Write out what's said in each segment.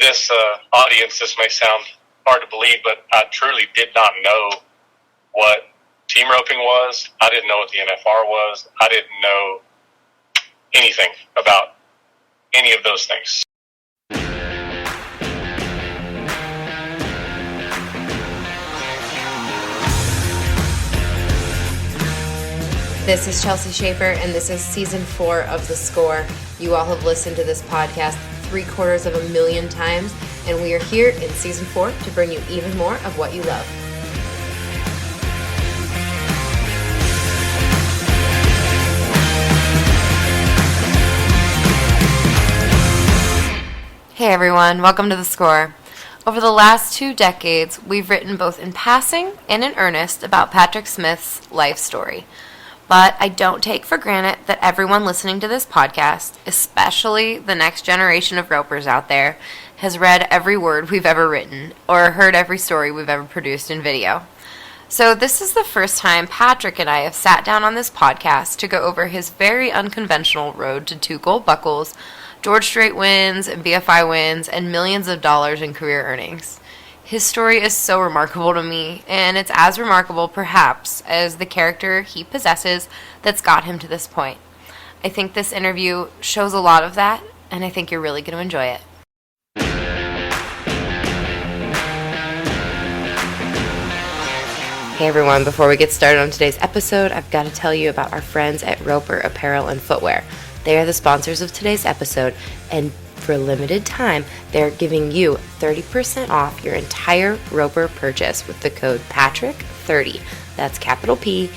this audience, this may sound hard to believe, but I truly did not know what team roping was. I didn't know what the NFR was. I didn't know anything about any of those things. This is Chelsea Schaefer, and this is Season 4 of The Score. You all have listened to this podcast 750,000 times, and we are here in Season 4 to bring you even more of what you love. Hey everyone, welcome to The Score. Over the last 2 decades, we've written both in passing and in earnest about Patrick Smith's life story. But I don't take for granted that everyone listening to this podcast, especially the next generation of ropers out there, has read every word we've ever written or heard every story we've ever produced in video. So this is the first time Patrick and I have sat down on this podcast to go over his very unconventional road to 2 gold buckles, George Strait wins and BFI wins, and millions of dollars in career earnings. His story is so remarkable to me, and it's as remarkable, perhaps, as the character he possesses that's got him to this point. I think this interview shows a lot of that, and I think you're really going to enjoy it. Hey everyone, before we get started on today's episode, I've got to tell you about our friends at Roper Apparel and Footwear. They are the sponsors of today's episode, and for a limited time, they're giving you 30% off your entire Roper purchase with the code PATRICK30. That's capital P-A-T-R-I-C-K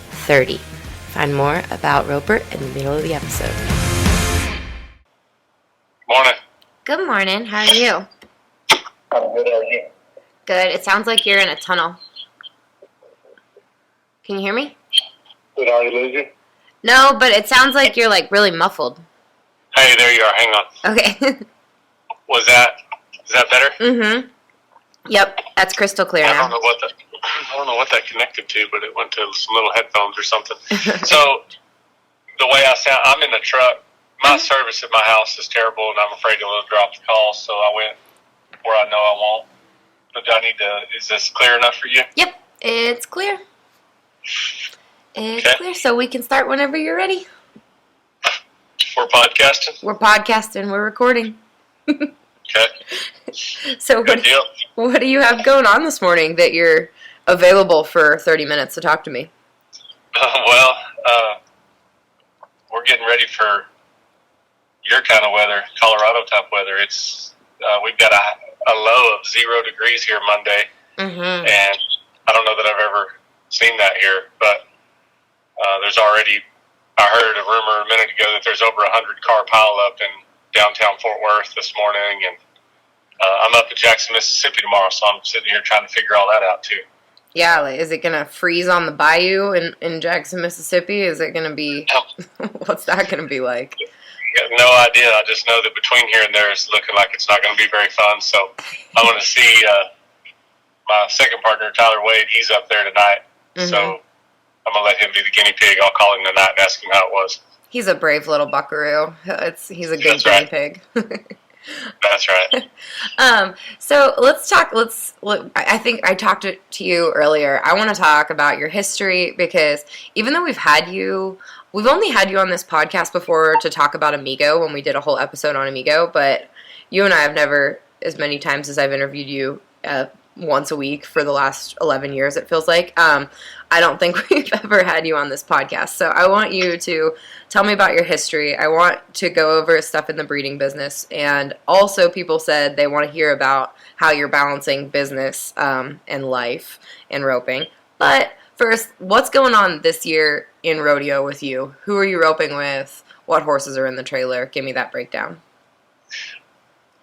30. Find more about Roper in the middle of the episode. Morning. Good morning. How are you? I'm good. How are you? Good. It sounds like you're in a tunnel. Can you hear me? Did I lose you? No, but it sounds like you're like really muffled. Hey, there you are. Hang on. Okay. Is that better? Mm-hmm. Yep, that's crystal clear now. I don't know what that connected to, but it went to some little headphones or something. So the way I sound, I'm in the truck. My service at my house is terrible, and I'm afraid it'll drop the call. So I went where I know I won't. But is this clear enough for you? Yep, it's clear. It's clear, so we can start whenever you're ready. We're podcasting? We're podcasting. We're recording. Okay. So what do you have going on this morning that you're available for 30 minutes to talk to me? We're getting ready for your kind of weather, Colorado type weather. It's we've got a low of 0 degrees here Monday, and I don't know that I've ever seen that here, but there's already, I heard a rumor a minute ago that there's over 100 car pileup in downtown Fort Worth this morning, and I'm up at Jackson, Mississippi tomorrow, so I'm sitting here trying to figure all that out too. Yeah, like, is it going to freeze on the bayou in Jackson, Mississippi? Is it going to be, what's that going to be like? No idea. I just know that between here and there it's looking like it's not going to be very fun, so I'm going to see my second partner, Tyler Wade. He's up there tonight, so I'm going to let him be the guinea pig. I'll call him tonight and ask him how it was. He's a brave little buckaroo. He's a good guinea pig. That's right. So let's talk. I think I talked to you earlier. I want to talk about your history because even though we've only had you on this podcast before to talk about Amigo when we did a whole episode on Amigo, but you and I have never, as many times as I've interviewed you, once a week for the last 11 years, it feels like. I don't think we've ever had you on this podcast. So I want you to tell me about your history. I want to go over stuff in the breeding business. And also people said they want to hear about how you're balancing business and life and roping. But first, what's going on this year in rodeo with you? Who are you roping with? What horses are in the trailer? Give me that breakdown.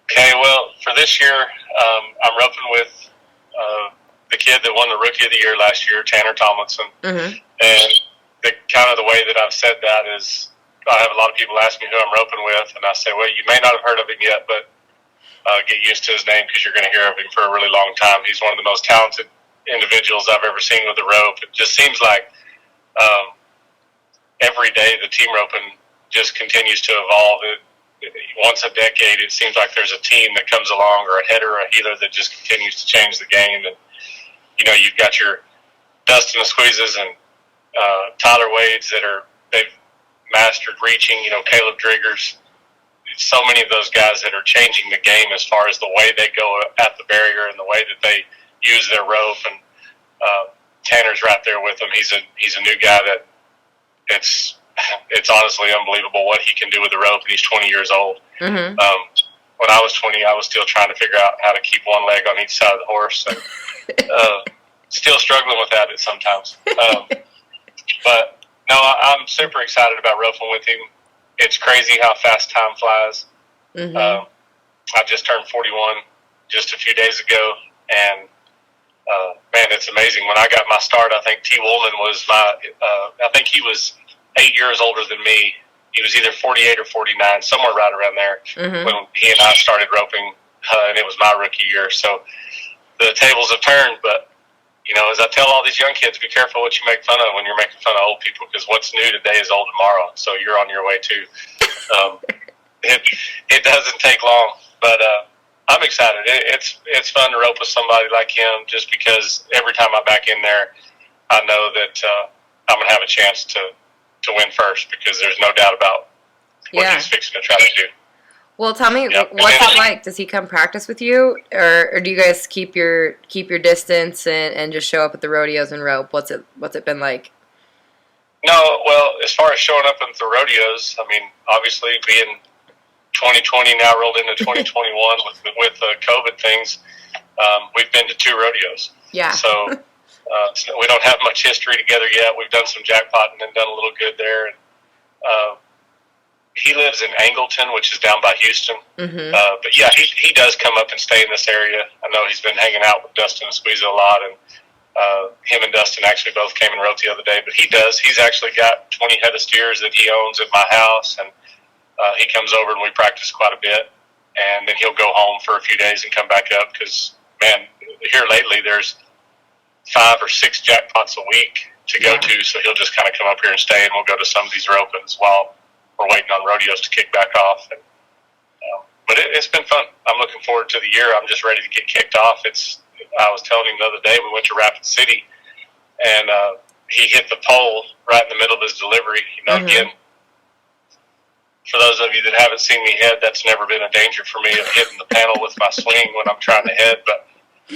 Okay, well, for this year, I'm roping with the kid that won the Rookie of the Year last year, Tanner Tomlinson. And the way that I've said that is I have a lot of people ask me who I'm roping with, and I say, well, you may not have heard of him yet, but get used to his name because you're going to hear of him for a really long time. He's one of the most talented individuals I've ever seen with the rope. It just seems like every day the team roping just continues to evolve. once a decade, it seems like there's a team that comes along, or a header or a healer that just continues to change the game. And, you've got your Dustin Squeezes and Tyler Wades they've mastered reaching, Caleb Driggers. So many of those guys that are changing the game as far as the way they go at the barrier and the way that they use their rope. And Tanner's right there with them. He's a new guy that it's honestly unbelievable what he can do with the rope, and he's 20 years old. Mm-hmm. When I was 20, I was still trying to figure out how to keep one leg on each side of the horse, and still struggling with that sometimes. But no, I'm super excited about roping with him. It's crazy how fast time flies. Mm-hmm. I just turned 41 just a few days ago, and man, it's amazing. When I got my start, I think T. Woolman was I think he was 8 years older than me. He was either 48 or 49, somewhere right around there, mm-hmm. when he and I started roping, and it was my rookie year. So the tables have turned, but, as I tell all these young kids, be careful what you make fun of when you're making fun of old people, because what's new today is old tomorrow, so you're on your way too. It doesn't take long, but I'm excited. It's fun to rope with somebody like him, just because every time I'm back in there, I know that I'm going to have a chance to win first, because there's no doubt about what he's fixing to try to do. Well, tell me, what's it like? Does he come practice with you, or do you guys keep your distance and just show up at the rodeos and rope? What's it been like? No, well, as far as showing up at the rodeos, I mean, obviously being 2020 now rolled into 2021 with COVID things, we've been to 2 rodeos. Yeah. So we don't have much history together yet. We've done some jackpotting and done a little good there. And, he lives in Angleton, which is down by Houston. Mm-hmm. But yeah, he does come up and stay in this area. I know he's been hanging out with Dustin and Squeezer a lot, and him and Dustin actually both came and roped the other day. But he's actually got 20 head of steers that he owns at my house, and he comes over and we practice quite a bit. And then he'll go home for a few days and come back up, because, man, here lately there's 5 or 6 jackpots a week to go to, so he'll just kind of come up here and stay, and we'll go to some of these ropings while we're waiting on rodeos to kick back off. And, but it's been fun. I'm looking forward to the year. I'm just ready to get kicked off. I was telling him the other day, we went to Rapid City, and he hit the pole right in the middle of his delivery. Mm-hmm. Again, for those of you that haven't seen me head, that's never been a danger for me, of hitting the panel with my swing when I'm trying to head. But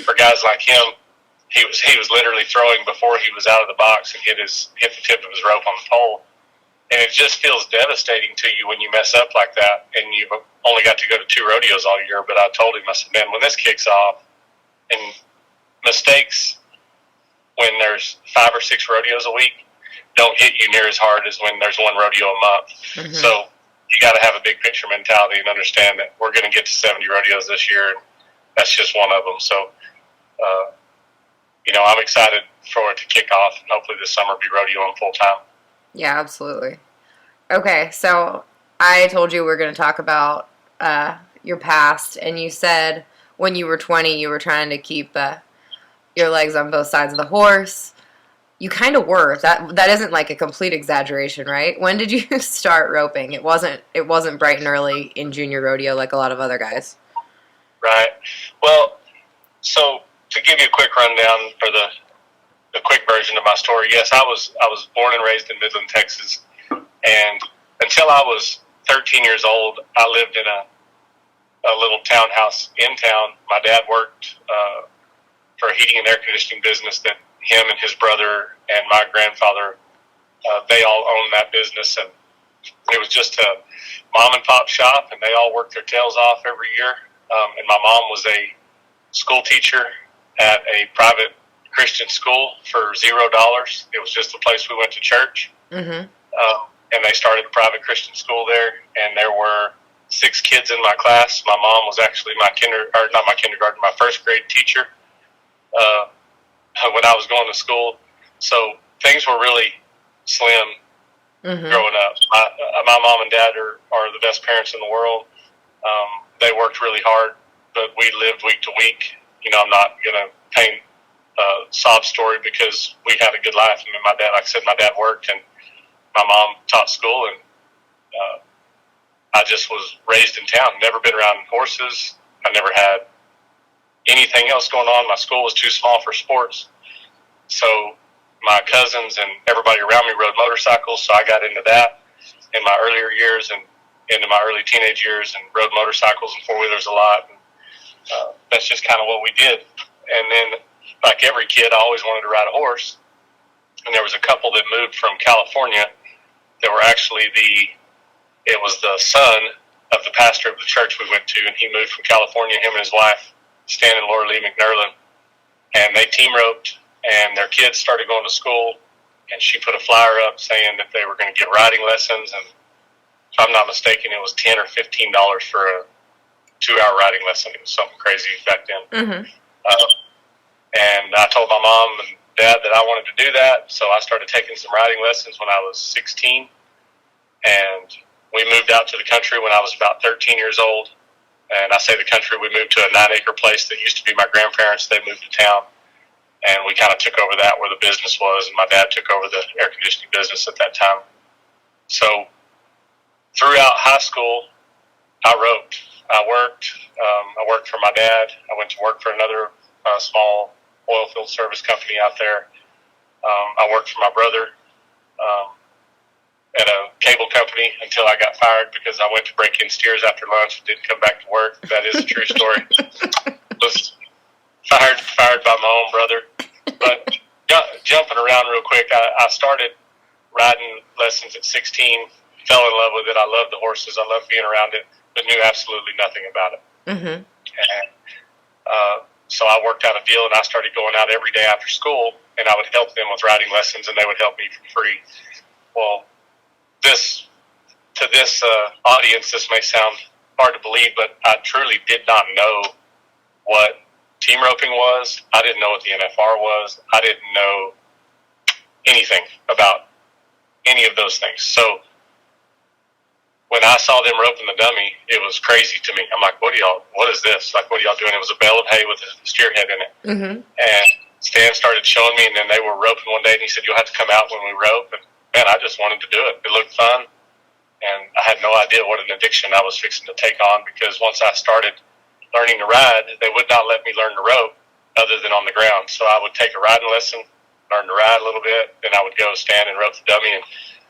for guys like him, he was literally throwing before he was out of the box and hit the tip of his rope on the pole. And it just feels devastating to you when you mess up like that, and you've only got to go to 2 rodeos all year. But I told him, I said, man, when this kicks off, and mistakes when there's 5 or 6 rodeos a week don't hit you near as hard as when there's 1 rodeo a month. Mm-hmm. So you got to have a big picture mentality and understand that we're going to get to 70 rodeos this year, and that's just one of them. So, I'm excited for it to kick off, and hopefully this summer be rodeoing full time. Yeah, absolutely. Okay, so I told you we're going to talk about your past, and you said when you were 20, you were trying to keep your legs on both sides of the horse. You kind of were. That isn't like a complete exaggeration, right? When did you start roping? It wasn't bright and early in junior rodeo like a lot of other guys. Right. Well, so to give you a quick rundown, or the quick version of my story, yes, I was born and raised in Midland, Texas, and until I was 13 years old, I lived in a little townhouse in town. My dad worked for a heating and air conditioning business that him and his brother and my grandfather, they all owned that business, and it was just a mom and pop shop, and they all worked their tails off every year. And my mom was a school teacher at a private Christian school for $0. It was just the place we went to church. Mm-hmm. And they started a private Christian school there, and there were 6 kids in my class. My mom was actually my first grade teacher when I was going to school. So things were really slim growing up. My mom and dad are the best parents in the world. They worked really hard, but we lived week to week. I'm not going to paint a sob story, because we had a good life. I mean, my dad worked, and my mom taught school, and I just was raised in town, never been around horses. I never had anything else going on. My school was too small for sports. So my cousins and everybody around me rode motorcycles, so I got into that in my earlier years and into my early teenage years, and rode motorcycles and four-wheelers a lot. And, that's just kind of what we did. And then, like every kid, I always wanted to ride a horse. And there was a couple that moved from California that were actually it was the son of the pastor of the church we went to, and he moved from California, him and his wife, Stan and Laura Lee McNerlin, and they team roped, and their kids started going to school, and she put a flyer up saying that they were going to get riding lessons, and if I'm not mistaken, it was $10 or $15 for a 2-hour riding lesson. It was something crazy back then. Mm-hmm. And I told my mom and dad that I wanted to do that, so I started taking some riding lessons when I was 16, and we moved out to the country when I was about 13 years old. And I say the country, we moved to a 9-acre place that used to be my grandparents. They moved to town, and we kind of took over that where the business was, and my dad took over the air conditioning business at that time. So throughout high school, I roped. I worked for my dad. I went to work for another small oil field service company out there. I worked for my brother at a cable company until I got fired because I went to break in steers after lunch and didn't come back to work. That is a true story. Was fired by my own brother. But jumping around real quick, I started riding lessons at 16, fell in love with it. I loved the horses. I loved being around it, but knew absolutely nothing about it. Mm-hmm. And so I worked out a deal, and I started going out every day after school, and I would help them with riding lessons, and they would help me for free. Well, to this audience, this may sound hard to believe, but I truly did not know what team roping was. I didn't know what the NFR was. I didn't know anything about any of those things. So when I saw them roping the dummy, it was crazy to me. I'm like, what is this? Like, what are y'all doing? It was a bale of hay with a steer head in it. Mm-hmm. And Stan started showing me, and then they were roping one day, and he said, you'll have to come out when we rope. And man, I just wanted to do it. It looked fun. And I had no idea what an addiction I was fixing to take on, because once I started learning to ride, they would not let me learn to rope other than on the ground. So I would take a riding lesson, learn to ride a little bit, then I would go stand and rope the dummy. And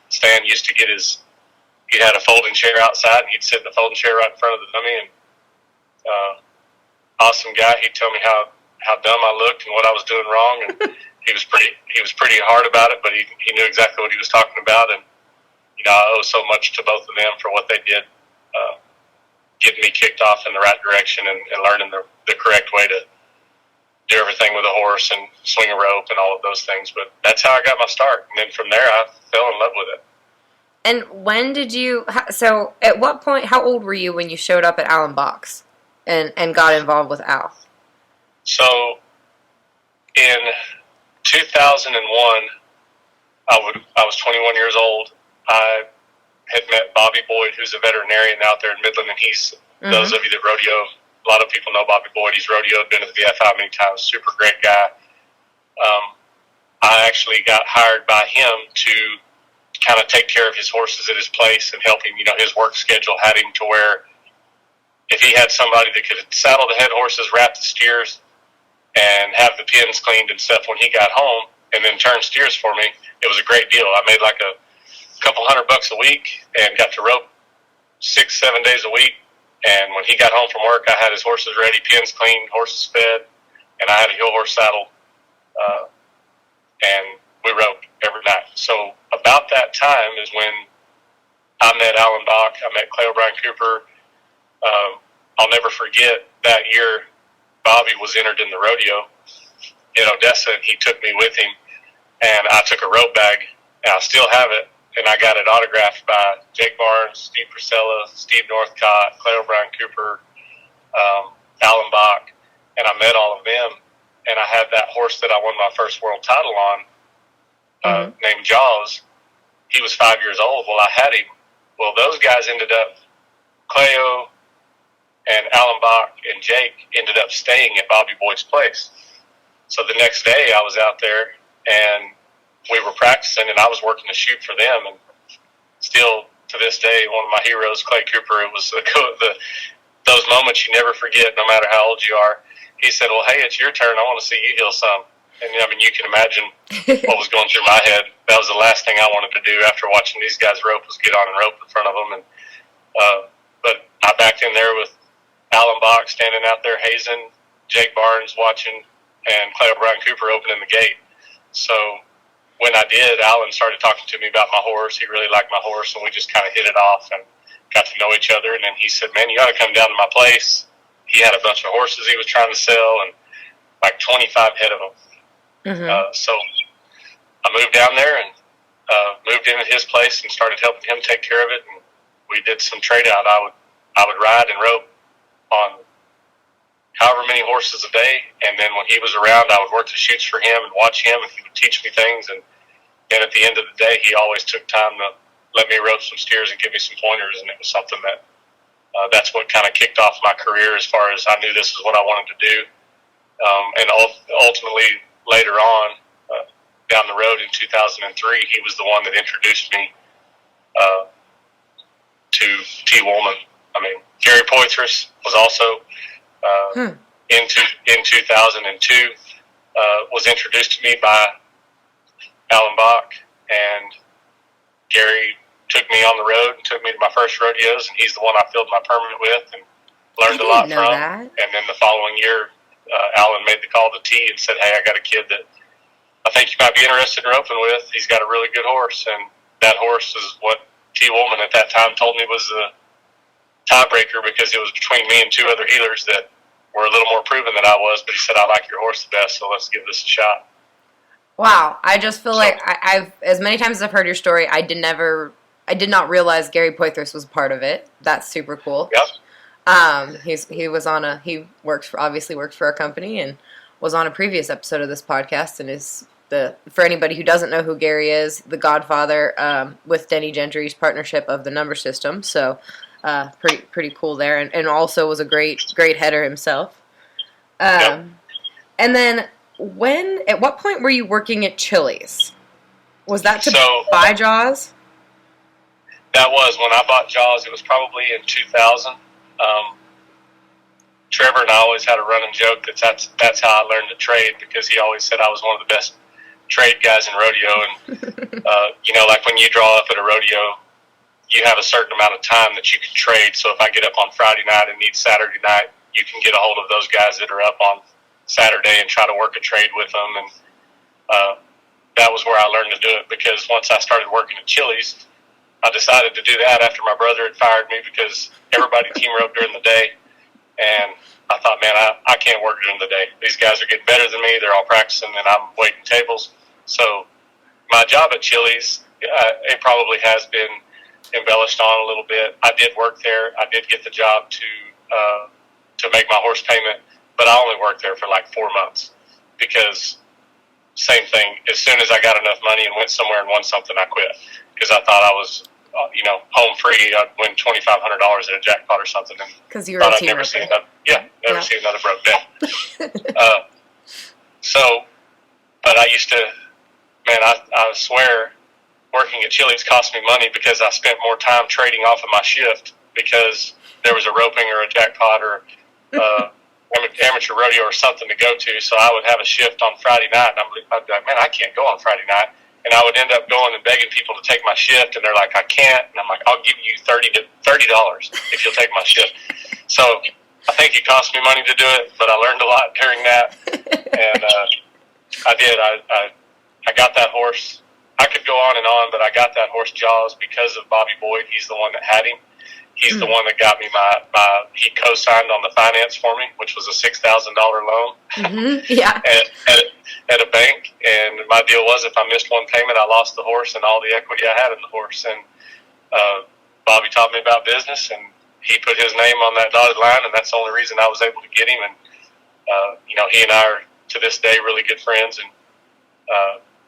Stan used to get he had a folding chair outside, and he'd sit in the folding chair right in front of the dummy. And awesome guy. He'd tell me how dumb I looked and what I was doing wrong. And he was pretty hard about it, but he knew exactly what he was talking about. And I owe so much to both of them for what they did, getting me kicked off in the right direction and learning the correct way to do everything with a horse and swing a rope and all of those things. But that's how I got my start. And then from there, I fell in love with it. And when did so at what point, how old were you when you showed up at Al and Box and got involved with Al? So in 2001, I was 21 years old. I had met Bobby Boyd, who's a veterinarian out there in Midland, and he's, mm-hmm. Those of you that rodeo, a lot of people know Bobby Boyd. He's rodeoed, been to the VFI many times, super great guy. I actually got hired by him to kind of take care of his horses at his place and help him. His work schedule had him to where if he had somebody that could saddle the head horses, wrap the steers, and have the pins cleaned and stuff when he got home, and then turn steers for me, it was a great deal. I made like a couple $100 a week and got to rope 6-7 days a week. And when he got home from work, I had his horses ready, pins cleaned, horses fed, and I had a hill horse saddle, and we roped every night. So about that time is when I met Alan Bach, I met Clay O'Brien Cooper. I'll never forget that year Bobby was entered in the rodeo in Odessa, and he took me with him, and I took a rope bag, and I still have it, and I got it autographed by Jake Barnes, Steve Priscilla, Steve Northcott, Clay O'Brien Cooper, Alan Bach, and I met all of them, and I had that horse that I won my first world title on, named Jaws. He was 5 years old. Well, I had him. Well, those guys ended up, Cleo and Alan Bach and Jake ended up staying at Bobby Boyd's place. So the next day I was out there and we were practicing, and I was working to shoot for them, and still to this day, one of my heroes, Clay Cooper. It was those moments you never forget, no matter how old you are. He said, "Well, hey, it's your turn. I want to see you heal some." And I mean, you can imagine what was going through my head. That was the last thing I wanted to do after watching these guys rope was get on and rope in front of them. And but I backed in there with Alan Bach standing out there hazing, Jake Barnes watching, and Clay O'Brien Cooper opening the gate. So when I did, Alan started talking to me about my horse. He really liked my horse, and we just kind of hit it off and got to know each other. And then he said, "Man, you got to come down to my place." He had a bunch of horses he was trying to sell, and like 25 head of them. So I moved down there and moved in at his place and started helping him take care of it. And we did some trade out. I would ride and rope on however many horses a day, and then when he was around, I would work the shoots for him and watch him, and he would teach me things. And then at the end of the day, he always took time to let me rope some steers and give me some pointers, and it was something that that's what kind of kicked off my career as far as I knew this is what I wanted to do. And ultimately, later on, down the road in 2003, he was the one that introduced me to T. Woolman. I mean, Gary Poitras was also in 2002 was introduced to me by Alan Bach, and Gary took me on the road and took me to my first rodeos, and he's the one I filled my permit with and learned a lot from. And then the following year, Alan made the call to T and said, "Hey, I got a kid that I think you might be interested in roping with. He's got a really good horse." And that horse is what T. Woolman at that time told me was the tiebreaker, because it was between me and two other healers that were a little more proven than I was. But he said, "I like your horse the best, so let's give this a shot." Wow, I just feel like I've as many times as I've heard your story, I did not realize Gary Poitras was a part of it. That's super cool. Yep. He obviously works for our company and was on a previous episode of this podcast, and is for anybody who doesn't know who Gary is, the godfather with Denny Gentry's partnership of the number system. So pretty cool there, and also was a great header himself. Yep. And then at what point were you working at Chili's? Was that to buy Jaws? That was when I bought Jaws. It was probably in 2000. Trevor and I always had a running joke that's how I learned to trade, because he always said I was one of the best trade guys in rodeo. And like when you draw up at a rodeo, you have a certain amount of time that you can trade. So if I get up on Friday night and need Saturday night, you can get a hold of those guys that are up on Saturday and try to work a trade with them. And that was where I learned to do it, because once I started working at Chili's, I decided to do that after my brother had fired me, because everybody team roped during the day. And I thought, man, I can't work during the day. These guys are getting better than me. They're all practicing, and I'm waiting tables. So my job at Chili's, it probably has been embellished on a little bit. I did work there. I did get the job to make my horse payment, but I only worked there for like 4 months, because same thing. As soon as I got enough money and went somewhere and won something, I quit, because I thought I was home free. I'd win $2,500 at a jackpot or something, and because you were a team never see another. Never see another broke down. But I used to, man, I swear, working at Chili's cost me money, because I spent more time trading off of my shift, because there was a roping or a jackpot or amateur rodeo or something to go to. So I would have a shift on Friday night, and I'd be like, man, I can't go on Friday night. And I would end up going and begging people to take my shift, and they're like, I can't. And I'm like, I'll give you $30 if you'll take my shift. So I think it cost me money to do it, but I learned a lot during that. And I did. I got that horse. I could go on, but I got that horse Jaws because of Bobby Boyd. He's the one that had him. He's the one that got me he co-signed on the finance for me, which was a $6,000 loan. Mm-hmm. Yeah. at a bank. And my deal was, if I missed one payment, I lost the horse and all the equity I had in the horse. And Bobby taught me about business, and he put his name on that dotted line, and that's the only reason I was able to get him. And he and I are to this day really good friends, and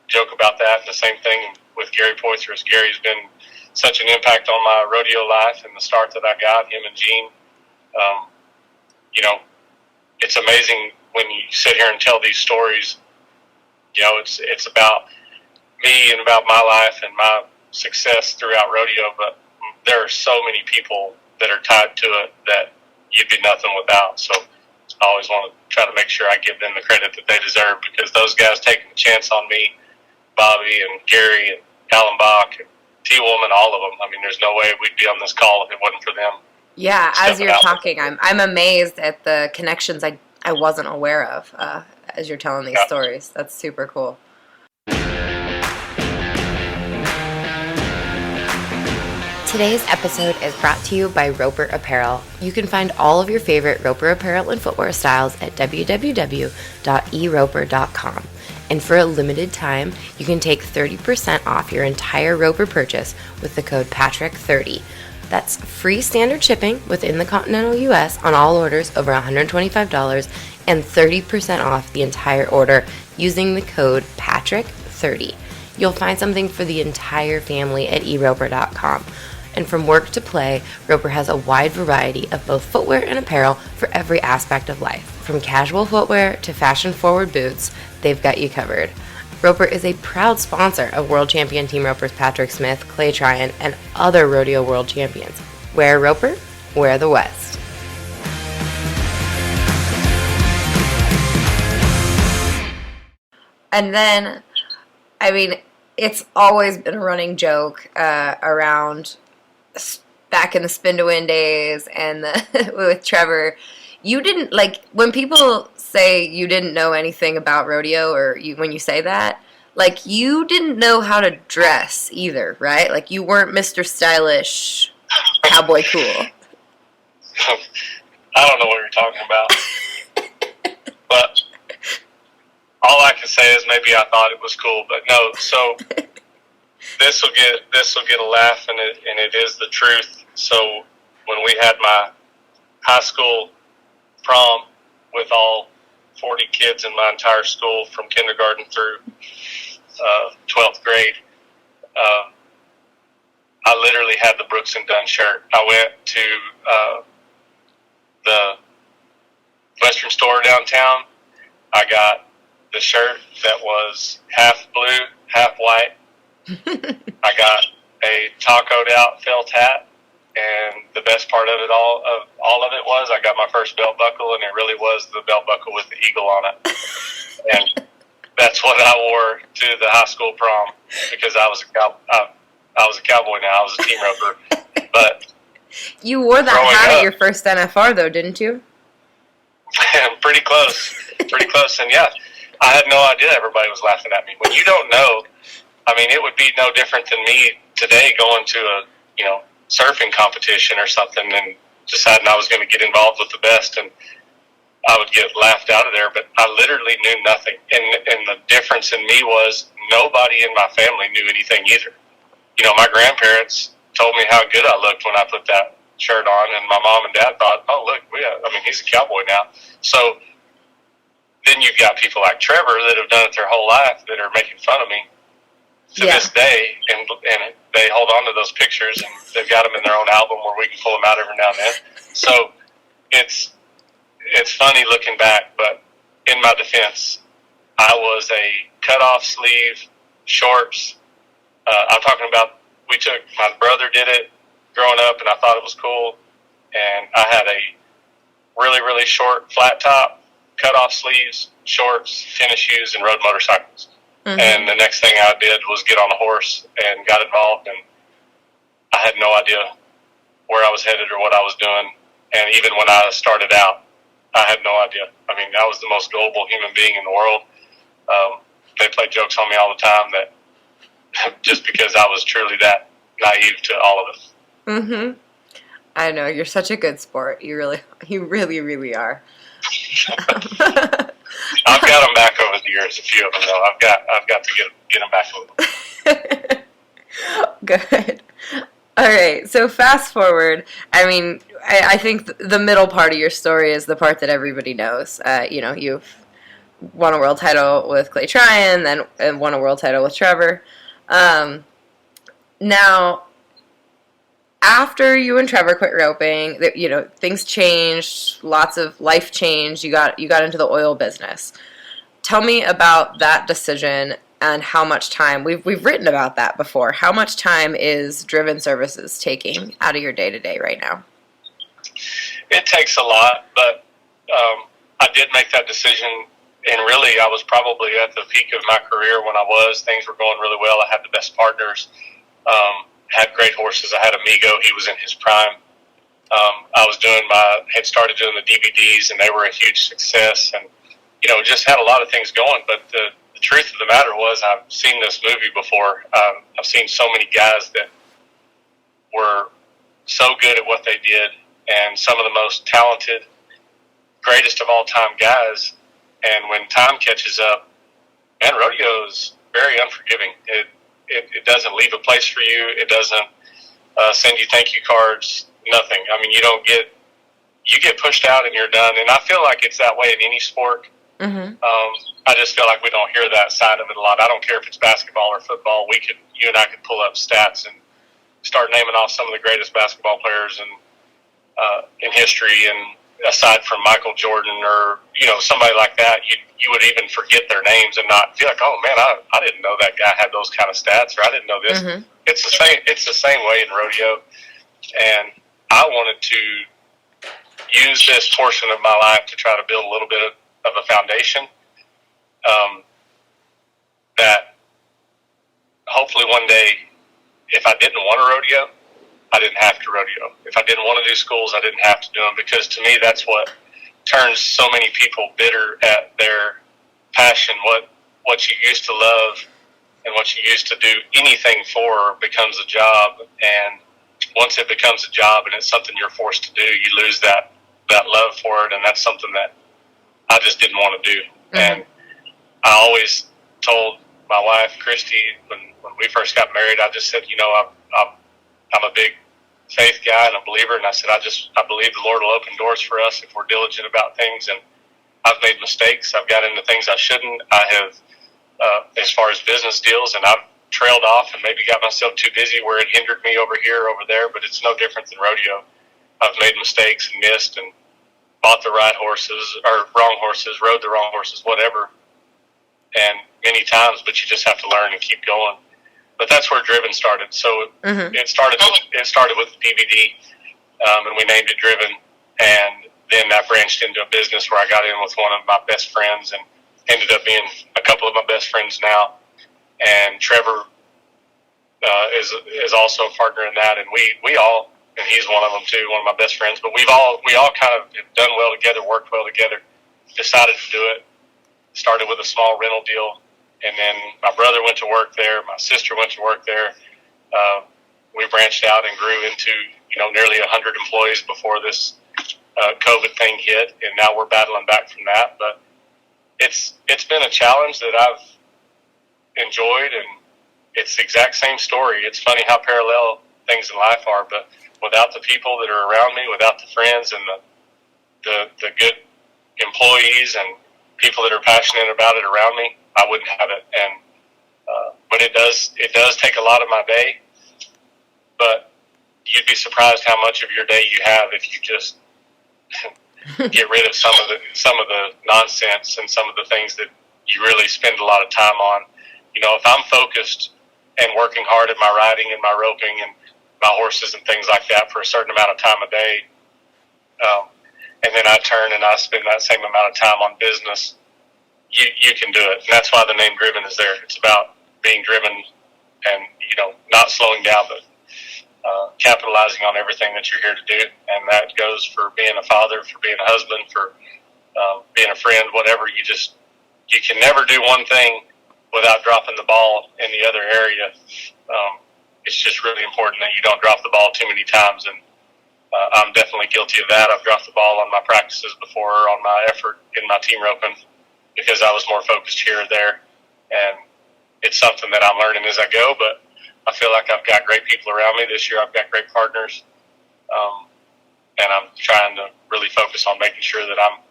joke about that. And the same thing with Gary Poitras. Gary's been such an impact on my rodeo life and the start that I got, him and Gene. It's amazing when you sit here and tell these stories. It's about me and about my life and my success throughout rodeo, but there are so many people that are tied to it that you'd be nothing without. So I always want to try to make sure I give them the credit that they deserve, because those guys taking a chance on me, Bobby and Gary and Alan Bach and T-Woman, all of them. I mean, there's no way we'd be on this call if it wasn't for them. Yeah, as you're talking, I'm amazed at the connections I wasn't aware of as you're telling these stories. That's super cool. Today's episode is brought to you by Roper Apparel. You can find all of your favorite Roper apparel and footwear styles at www.eroper.com. And for a limited time, you can take 30% off your entire Roper purchase with the code PATRICK30. That's free standard shipping within the continental U.S. on all orders over $125 and 30% off the entire order using the code PATRICK30. You'll find something for the entire family at eroper.com. And from work to play, Roper has a wide variety of both footwear and apparel for every aspect of life. From casual footwear to fashion-forward boots, they've got you covered. Roper is a proud sponsor of World Champion Team Ropers Patrick Smith, Clay Tryon, and other rodeo world champions. Wear Roper, wear the West. And then, I mean, it's always been a running joke around back in the Spin to Win days and with Trevor. You didn't, like, when people say you didn't know anything about rodeo, or when you say that, like, you didn't know how to dress either, right? Like, you weren't Mr. Stylish, cowboy cool. I don't know what you're talking about. But all I can say is maybe I thought it was cool, but no. So this will get a laugh, and it is the truth. So when we had my high school prom with all 40 kids in my entire school from kindergarten through 12th grade, I literally had the Brooks and Dunn shirt. I went to the Western store downtown. I got the shirt that was half blue, half white. I got a tacoed out felt hat, and the best part of it all of it was I got my first belt buckle, and it really was the belt buckle with the eagle on it. And that's what I wore to the high school prom, because I was a cowboy now. I was a team roper. But you wore that hat at your first NFR, though, didn't you? Pretty close. And yeah, I had no idea everybody was laughing at me. When you don't know, I mean, it would be no different than me today going to a, surfing competition or something and deciding I was going to get involved with the best, and I would get laughed out of there. But I literally knew nothing. And the difference in me was nobody in my family knew anything either. My grandparents told me how good I looked when I put that shirt on, and my mom and dad thought, oh, look, he's a cowboy now. So then you've got people like Trevor that have done it their whole life that are making fun of me to this day, and they hold on to those pictures, and they've got them in their own album where we can pull them out every now and then. So it's funny looking back, but in my defense, I was a cut-off sleeve, shorts. I'm talking about, my brother did it growing up, and I thought it was cool, and I had a really, really short flat top, cut-off sleeves, shorts, tennis shoes, and rode motorcycles. Mm-hmm. And the next thing I did was get on a horse and got involved, and I had no idea where I was headed or what I was doing. And even when I started out, I had no idea. I mean, I was the most gullible human being in the world. They played jokes on me all the time that just because I was truly that naive to all of it. Mm-hmm. I know, you're such a good sport. You really, really are. I've got them back over the years, a few of them though. I've got to get them back a little. Good. All right, so fast forward. I mean, I think the middle part of your story is the part that everybody knows. You've won a world title with Clay Tryon, and won a world title with Trevor. Now, after you and Trevor quit roping, things changed. Lots of life changed. You got into the oil business. Tell me about that decision. and how much time we've written about that before. How much time is driven services taking out of your day-to-day right now? It takes a lot, but I did make that decision, and really I was probably at the peak of my career when things were going really well. I had the best partners, had great horses. I had Amigo, he was in his prime. Had started doing the DVDs, and they were a huge success, and just had a lot of things going. But the truth of the matter was, I've seen this movie before. I've seen so many guys that were so good at what they did, and some of the most talented, greatest of all time guys. And when time catches up, man, rodeo is very unforgiving. It doesn't leave a place for you. It doesn't send you thank you cards. Nothing. I mean, you get pushed out and you're done. And I feel like it's that way in any sport. Mm-hmm. I just feel like we don't hear that side of it a lot. I don't care if it's basketball or football. You and I could pull up stats and start naming off some of the greatest basketball players in history. And aside from Michael Jordan or somebody like that, you would even forget their names and not feel like, oh man, I didn't know that guy had those kind of stats, or I didn't know this. Mm-hmm. It's the same way in rodeo, and I wanted to use this portion of my life to try to build a little bit of a foundation that hopefully one day, if I didn't want to rodeo, I didn't have to rodeo. If I didn't want to do schools, I didn't have to do them, because to me that's what turns so many people bitter at their passion. What you used to love and what you used to do anything for becomes a job, and once it becomes a job and it's something you're forced to do, you lose that love for it, and that's something that I just didn't want to do. Mm-hmm. And I always told my wife, Christy, when we first got married, I just said, I'm a big faith guy and a believer, and I said, I believe the Lord will open doors for us if we're diligent about things. And I've made mistakes. I've got into things I shouldn't. I have, as far as business deals, and I've trailed off and maybe got myself too busy where it hindered me over here, over there, but it's no different than rodeo. I've made mistakes and missed and bought the right horses or wrong horses, rode the wrong horses, whatever, and many times, but you just have to learn and keep going. But that's where Driven started. So mm-hmm. it started with the DVD, and we named it Driven, and then that branched into a business where I got in with one of my best friends and ended up being a couple of my best friends now. And Trevor is also a partner in that, and we all, and he's one of them too, one of my best friends. But we all kind of have done well together, worked well together. Decided to do it. Started with a small rental deal, and then my brother went to work there. My sister went to work there. We branched out and grew into nearly 100 employees before this COVID thing hit, and now we're battling back from that. But it's been a challenge that I've enjoyed, and it's the exact same story. It's funny how parallel things in life are, but without the people that are around me, without the friends and the good employees and people that are passionate about it around me, I wouldn't have it. And but it does take a lot of my day, but you'd be surprised how much of your day you have if you just get rid of some of the nonsense and some of the things that you really spend a lot of time on. If I'm focused and working hard at my riding and my roping and my horses and things like that for a certain amount of time a day, and then I turn and I spend that same amount of time on business, you can do it. And that's why the name Driven is there. It's about being driven and, not slowing down, but capitalizing on everything that you're here to do. And that goes for being a father, for being a husband, for being a friend, whatever. You can never do one thing without dropping the ball in the other area. It's just really important that you don't drop the ball too many times, and I'm definitely guilty of that. I've dropped the ball on my practices before, on my effort in my team roping, because I was more focused here or there, and it's something that I'm learning as I go, but I feel like I've got great people around me. This year I've got great partners, and I'm trying to really focus on making sure that I'm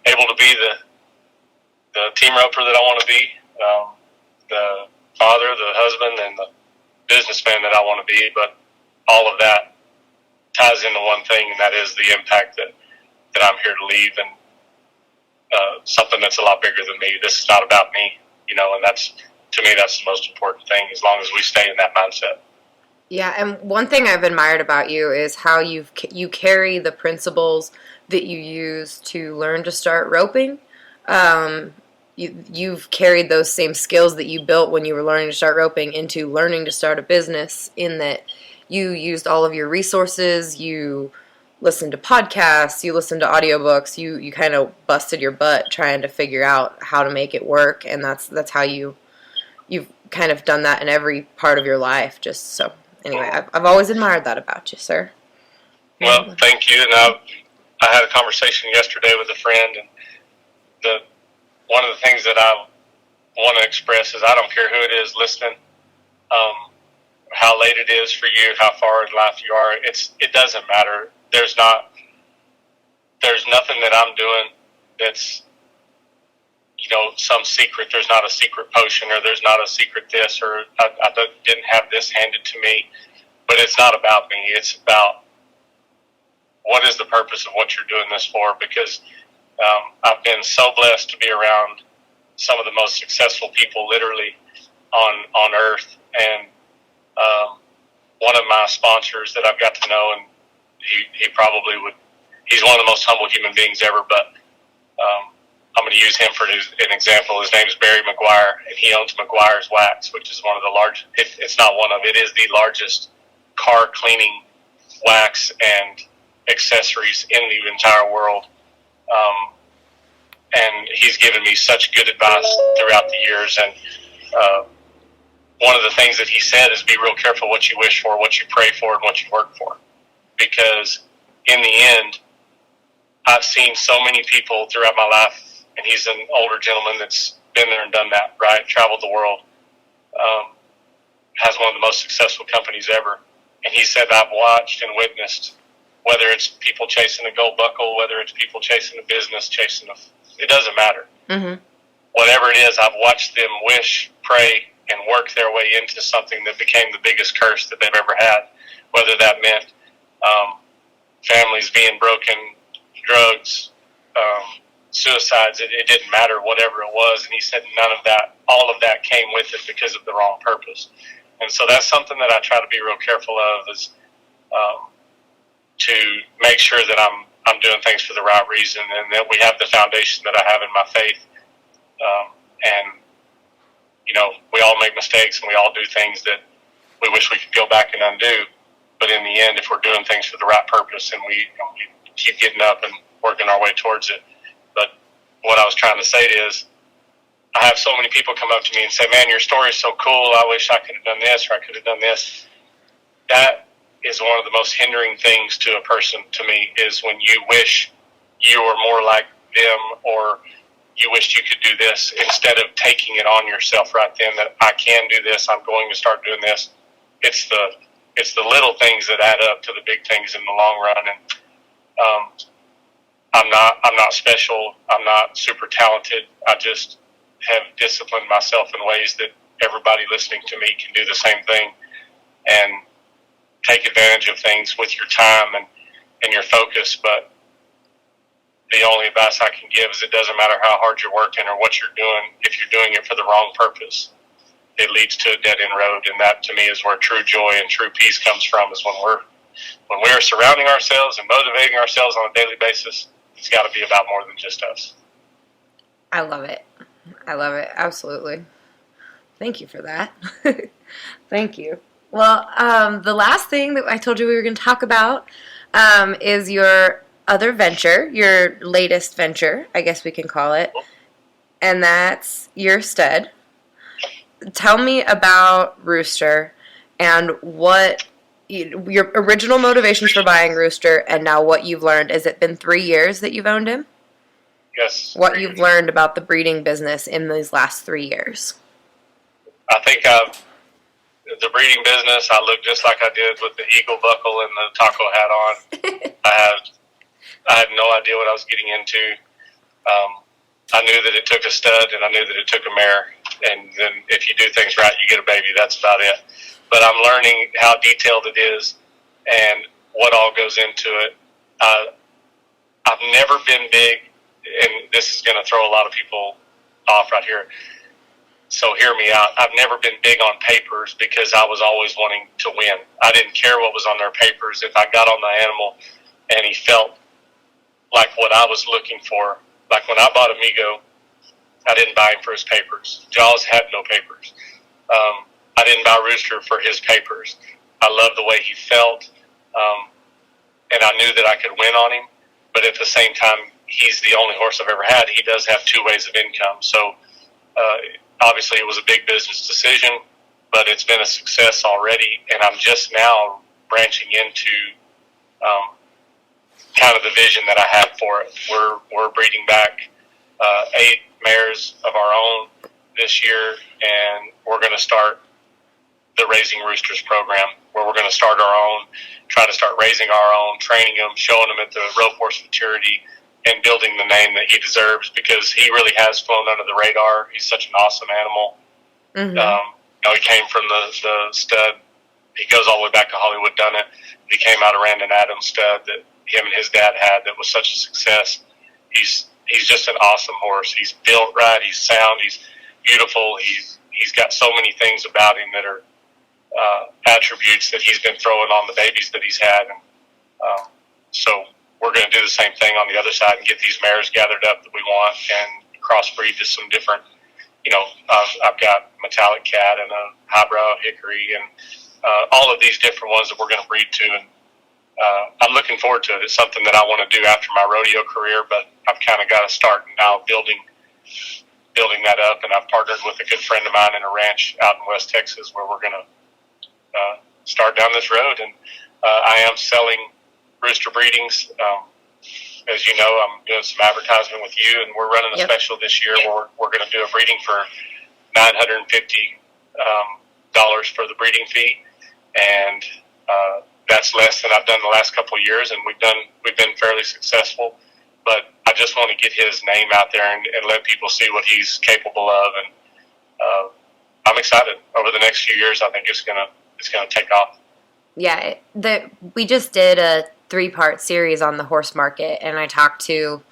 able to be the team roper that I want to be, the father, the husband, and the businessman that I want to be. But all of that ties into one thing, and that is the impact that I'm here to leave, and something that's a lot bigger than me. This is not about me, and that's to me, that's the most important thing, as long as we stay in that mindset. Yeah, and one thing I've admired about you is how you carry the principles that you use to learn to start roping. You've carried those same skills that you built when you were learning to start roping into learning to start a business, in that you used all of your resources, you listened to podcasts, you listened to audiobooks, you kind of busted your butt trying to figure out how to make it work, and that's how you've kind of done that in every part of your life. Just so anyway, I've always admired that about you, sir. Well, thank you. And I had a conversation yesterday with a friend, and one of the things that I want to express is I don't care who it is listening, how late it is for you, how far in life you are. It doesn't matter. There's nothing that I'm doing that's, some secret. There's not a secret potion, or there's not a secret this, or I didn't have this handed to me. But it's not about me. It's about what is the purpose of what you're doing this for, because I've been so blessed to be around some of the most successful people literally on earth. And one of my sponsors that I've got to know, and he probably would, he's one of the most humble human beings ever, but I'm going to use him for an example. His name is Barry McGuire, and he owns McGuire's Wax, which is one of the largest, it's not one of, it is the largest car cleaning wax and accessories in the entire world. And he's given me such good advice throughout the years. And one of the things that he said is be real careful what you wish for, what you pray for, and what you work for. Because in the end, I've seen so many people throughout my life, and he's an older gentleman that's been there and done that, right? Traveled the world, has one of the most successful companies ever. And he said, I've watched and witnessed, whether it's people chasing a gold buckle, whether it's people chasing a business, it doesn't matter. Mm-hmm. Whatever it is, I've watched them wish, pray, and work their way into something that became the biggest curse that they've ever had, whether that meant families being broken, drugs, suicides. It didn't matter, whatever it was. And he said all of that came with it because of the wrong purpose. And so that's something that I try to be real careful of, is to make sure that I'm doing things for the right reason, and that we have the foundation that I have in my faith. And we all make mistakes, and we all do things that we wish we could go back and undo. But in the end, if we're doing things for the right purpose, and we keep getting up and working our way towards it. But what I was trying to say is, I have so many people come up to me and say, man, your story is so cool. I wish I could have done this, or I could have done this. That is one of the most hindering things to a person, to me, is when you wish you were more like them, or you wished you could do this, instead of taking it on yourself right then, that I can do this, I'm going to start doing this. It's the little things that add up to the big things in the long run. And I'm not special. I'm not super talented. I just have disciplined myself in ways that everybody listening to me can do the same thing, and take advantage of things with your time and your focus. But the only advice I can give is, it doesn't matter how hard you're working or what you're doing. If you're doing it for the wrong purpose, it leads to a dead-end road. And that, to me, is where true joy and true peace comes from, is when we're surrounding ourselves and motivating ourselves on a daily basis. It's got to be about more than just us. I love it. Absolutely. Thank you for that. Thank you. Well, the last thing that I told you we were going to talk about is your other venture, your latest venture, I guess we can call it, and that's your stud. Tell me about Rooster and what your original motivations for buying Rooster, and now what you've learned. Has it been 3 years that you've owned him? Yes. What you've learned about the breeding business in these last 3 years? I think the breeding business, I look just like I did with the eagle buckle and the taco hat on. I had no idea what I was getting into. I knew that it took a stud, and I knew that it took a mare. And then if you do things right, you get a baby. That's about it. But I'm learning how detailed it is and what all goes into it. I've never been big, and this is going to throw a lot of people off right here. So hear me out. I've never been big on papers because I was always wanting to win. I didn't care what was on their papers. If I got on the animal and he felt like what I was looking for, like when I bought Amigo, I didn't buy him for his papers. Jaws had no papers. I didn't buy Rooster for his papers. I loved the way he felt, and I knew that I could win on him. But at the same time, he's the only horse I've ever had. He does have two ways of income. So obviously it was a big business decision, but it's been a success already. And I'm just now branching into kind of the vision that I have for it. We're breeding back 8 mares of our own this year, and we're going to start the Raising Roosters program, where we're going to start our own, try to start raising our own, training them, showing them at the rope horse maturity, and building the name that he deserves, because he really has flown under the radar. He's such an awesome animal. He came from the stud. He goes all the way back to Hollywood Dunnett. He came out of Randon Adams stud that him and his dad had that was such a success. He's just an awesome horse. He's built right. He's sound. He's beautiful. He's got so many things about him that are attributes that he's been throwing on the babies that he's had. And so we're going to do the same thing on the other side and get these mares gathered up that we want and crossbreed to some different, I've got metallic cat and a highbrow hickory and all of these different ones that we're going to breed to. And I'm looking forward to it. It's something that I want to do after my rodeo career, but I've kind of got to start now building that up. And I've partnered with a good friend of mine in a ranch out in West Texas where we're going to start down this road. And I am selling rooster breedings. As you know, I'm doing some advertisement with you, and we're running a special this year where we're going to do a breeding for $950 for the breeding fee, and that's less than I've done the last couple of years, and we've been fairly successful. But I just want to get his name out there and let people see what he's capable of, and I'm excited. Over the next few years, I think it's gonna take off. Yeah, we just did a 3-part series on the horse market, and I talked to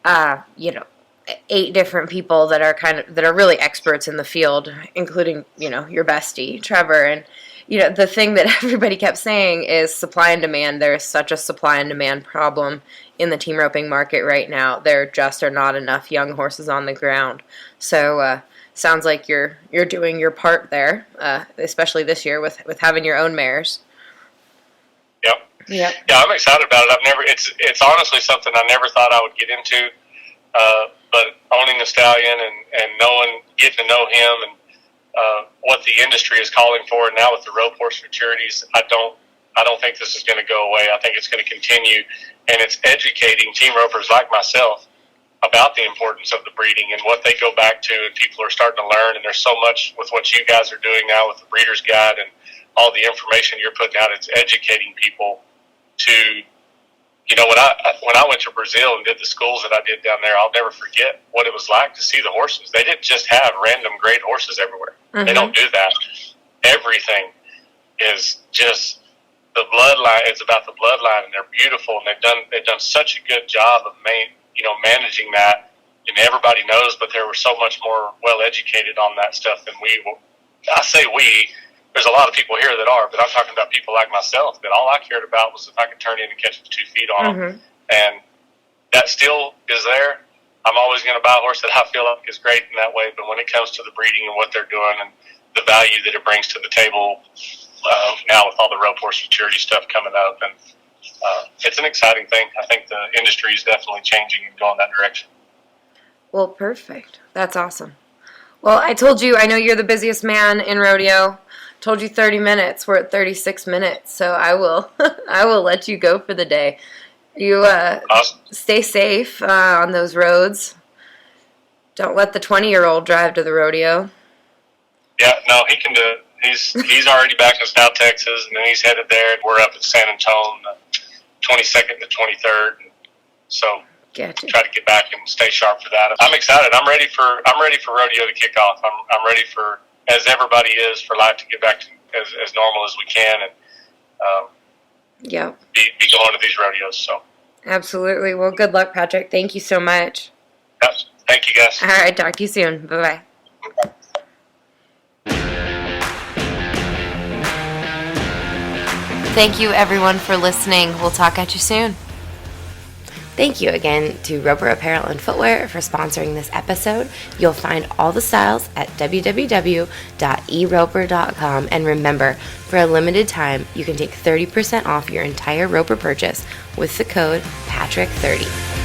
8 different people that are really experts in the field, including your bestie Trevor. And the thing that everybody kept saying is supply and demand. There's such a supply and demand problem in the team roping market right now. There just are not enough young horses on the ground. So sounds like you're doing your part there, especially this year with having your own mares. Yep. Yeah, I'm excited about it. It's honestly something I never thought I would get into, but owning the stallion and getting to know him and what the industry is calling for now with the rope horse maturities, I don't think this is going to go away. I think it's going to continue, and it's educating team ropers like myself about the importance of the breeding and what they go back to, and people are starting to learn. And there's so much with what you guys are doing now with the Breeder's Guide and all the information you're putting out. It's educating people to, when I went to Brazil and did the schools that I did down there, I'll never forget what it was like to see the horses. They didn't just have random great horses everywhere. Mm-hmm. They don't do that. Everything is just the bloodline. It's about the bloodline, and they're beautiful, and they've done such a good job of managing that. And everybody knows, but they were so much more well educated on that stuff than we. I say we. There's a lot of people here that are, but I'm talking about people like myself that all I cared about was if I could turn in and catch 2 feet on them. And that still is there. I'm always going to buy a horse that I feel like is great in that way, but when it comes to the breeding and what they're doing and the value that it brings to the table now with all the rope horse maturity stuff coming up, and it's an exciting thing. I think the industry is definitely changing and going that direction. Well, perfect. That's awesome. Well, I told you, I know you're the busiest man in rodeo. Told you 30 minutes. We're at 36 minutes, so I will let you go for the day. You awesome. Stay safe on those roads. Don't let the 20-year-old drive to the rodeo. Yeah, no, he can do it. He's already back in South Texas, and then he's headed there. We're up at San Antonio, 22nd to 23rd. So gotcha. Try to get back and stay sharp for that. I'm excited. I'm ready for rodeo to kick off. I'm ready for, as everybody is, for life to get back to as normal as we can, and be going to these rodeos. So absolutely. Well, good luck, Patrick. Thank you so much. Yep. Thank you, guys. All right. Talk to you soon. Bye-bye. Bye. Thank you, everyone, for listening. We'll talk at you soon. Thank you again to Roper Apparel and Footwear for sponsoring this episode. You'll find all the styles at www.eroper.com. And remember, for a limited time, you can take 30% off your entire Roper purchase with the code PATRICK30.